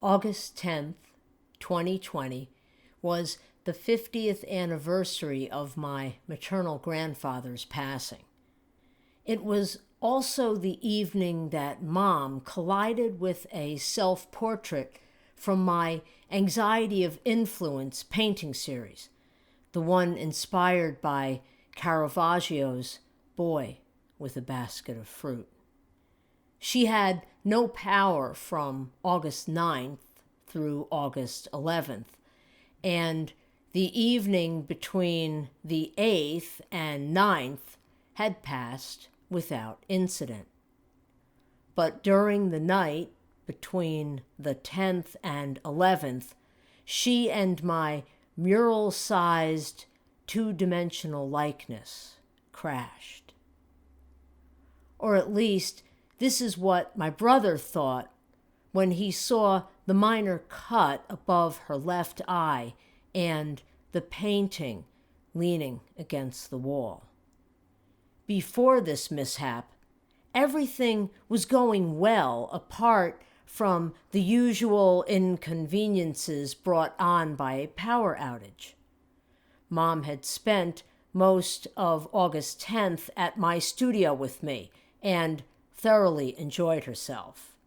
August 10th, 2020, was the 50th anniversary of my maternal grandfather's passing. It was also the evening that Mom collided with a self-portrait from my Anxiety of Influence painting series, the one inspired by Caravaggio's Boy with a Basket of Fruit. She had no power from August 9th through August 11th, and the evening between the 8th and 9th had passed without incident. But during the night between the 10th and 11th, she and my mural-sized two-dimensional likeness crashed. Or at least, this is what my brother thought when he saw the minor cut above her left eye and the painting leaning against the wall. Before this mishap, everything was going well apart from the usual inconveniences brought on by a power outage. Mom had spent most of August 10th at my studio with me and thoroughly enjoyed herself.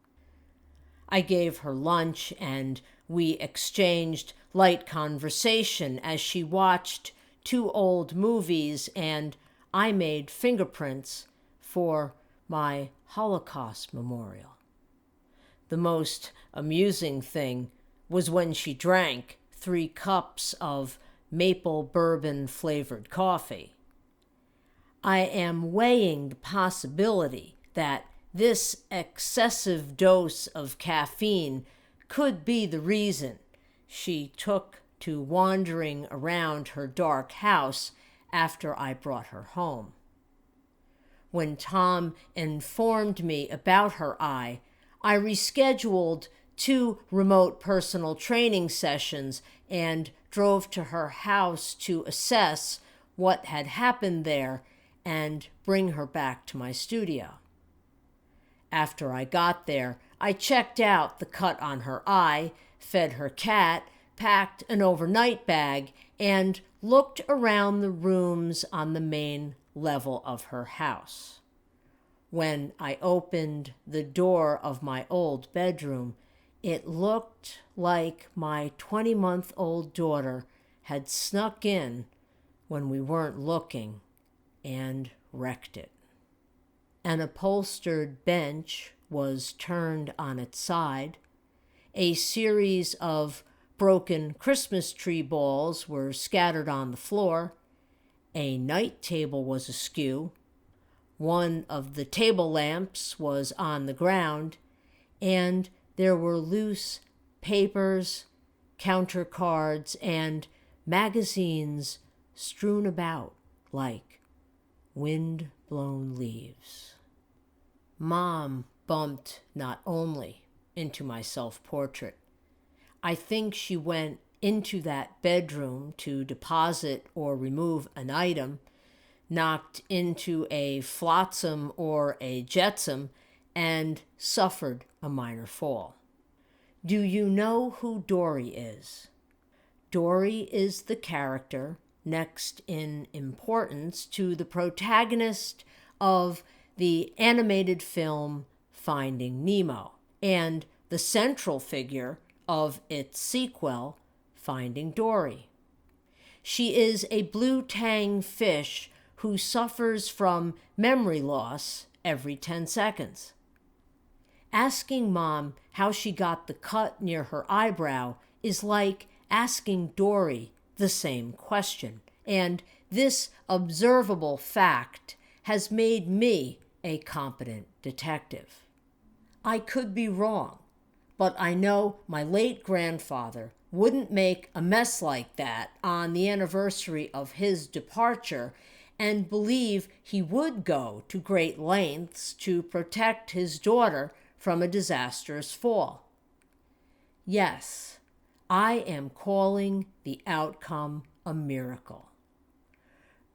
I gave her lunch and we exchanged light conversation as she watched 2 old movies and I made fingerprints for my Holocaust memorial. The most amusing thing was when she drank 3 cups of maple bourbon flavored coffee. I am weighing the possibility that this excessive dose of caffeine could be the reason she took to wandering around her dark house after I brought her home. When Tom informed me about her eye, I rescheduled 2 remote personal training sessions and drove to her house to assess what had happened there and bring her back to my studio. After I got there, I checked out the cut on her eye, fed her cat, packed an overnight bag, and looked around the rooms on the main level of her house. When I opened the door of my old bedroom, it looked like my 20-month-old daughter had snuck in when we weren't looking and wrecked it. An upholstered bench was turned on its side. A series of broken Christmas tree balls were scattered on the floor. A night table was askew. One of the table lamps was on the ground, and there were loose papers, counter cards, and magazines strewn about like wind-blown leaves. Mom bumped not only into my self-portrait. I think she went into that bedroom to deposit or remove an item, knocked into a flotsam or a jetsam, and suffered a minor fall. Do you know who Dory is? Dory is the character next in importance to the protagonist of the animated film Finding Nemo, and the central figure of its sequel, Finding Dory. She is a blue tang fish who suffers from memory loss every 10 seconds. Asking Mom how she got the cut near her eyebrow is like asking Dory the same question, and this observable fact has made me a competent detective. I could be wrong, but I know my late grandfather wouldn't make a mess like that on the anniversary of his departure and believe he would go to great lengths to protect his daughter from a disastrous fall. Yes, I am calling the outcome a miracle.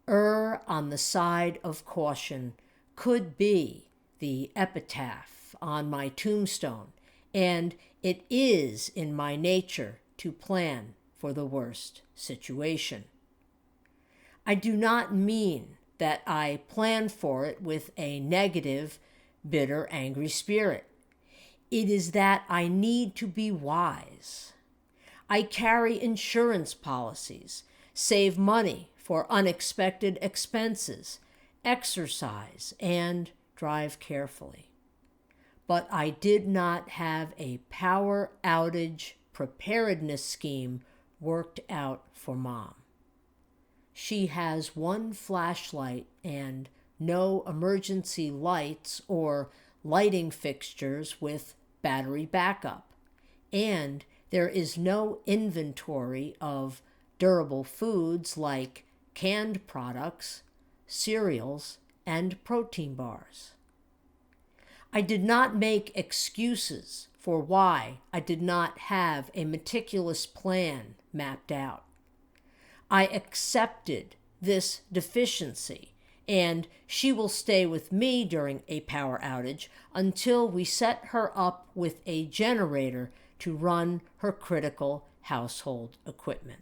Err on the side of caution could be the epitaph on my tombstone, and it is in my nature to plan for the worst situation. I do not mean that I plan for it with a negative, bitter, angry spirit. It is that I need to be wise. I carry insurance policies, save money for unexpected expenses, exercise, and drive carefully. But I did not have a power outage preparedness scheme worked out for Mom. She has one flashlight and no emergency lights or lighting fixtures with battery backup, and there is no inventory of durable foods like canned products, cereals, and protein bars. I did not make excuses for why I did not have a meticulous plan mapped out. I accepted this deficiency, and she will stay with me during a power outage until we set her up with a generator to run her critical household equipment.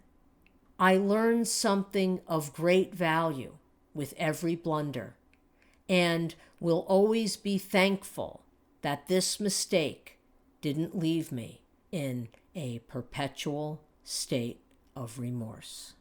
I learned something of great value with every blunder, and will always be thankful that this mistake didn't leave me in a perpetual state of remorse.